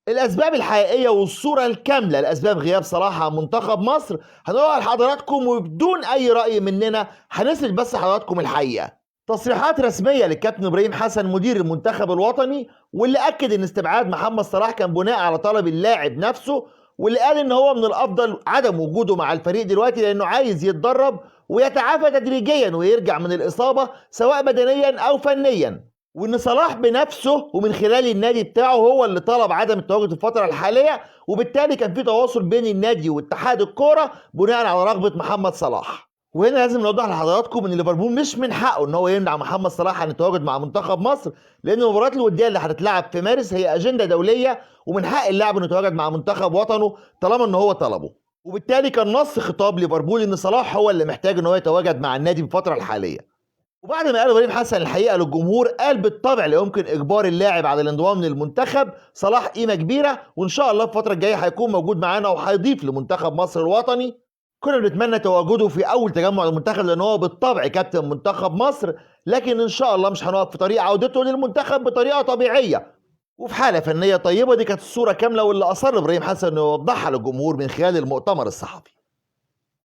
الأسباب الحقيقية والصورة الكاملة لأسباب غياب صلاح عن منتخب مصر هنقولها لحضراتكم وبدون أي رأي مننا، هنسرد بس حضراتكم الحقيقة. تصريحات رسمية للكابتن إبراهيم حسن مدير المنتخب الوطني، واللي أكد إن استبعاد محمد صلاح كان بناء على طلب اللاعب نفسه، واللي قال إن هو من الأفضل عدم وجوده مع الفريق دلوقتي لأنه عايز يتدرب ويتعافى تدريجيا ويرجع من الإصابة سواء بدنيا أو فنيا، وان صلاح بنفسه ومن خلال النادي بتاعه هو اللي طلب عدم التواجد في الفتره الحاليه، وبالتالي كان في تواصل بين النادي واتحاد الكوره بناء على رغبه محمد صلاح. وهنا لازم نوضح لحضراتكم ان ليفربول مش من حقه ان هو يمنع محمد صلاح عن التواجد مع منتخب مصر، لان المباريات الوديه اللي هتتلعب في مارس هي اجنده دوليه، ومن حق اللاعب انه يتواجد مع منتخب وطنه طالما ان هو طلبه. وبالتالي كان نص خطاب ليفربول ان صلاح هو اللي محتاج ان هو يتواجد مع النادي في الفتره الحاليه. وبعد ما قال ابراهيم حسن الحقيقه للجمهور، قال بالطبع لا يمكن اجبار اللاعب على الانضمام للمنتخب، صلاح قيمه كبيره وان شاء الله الفتره الجايه هيكون موجود معانا وهيضيف لمنتخب مصر الوطني. كنا بنتمنى تواجده في اول تجمع للمنتخب لان هو بالطبع كابتن منتخب مصر، لكن ان شاء الله مش هنقف في طريق عودته للمنتخب بطريقه طبيعيه وفي حاله فنيه طيبه. دي كانت الصوره كامله واللي اصر ابراهيم حسن انه يوضحها للجمهور من خلال المؤتمر الصحفي.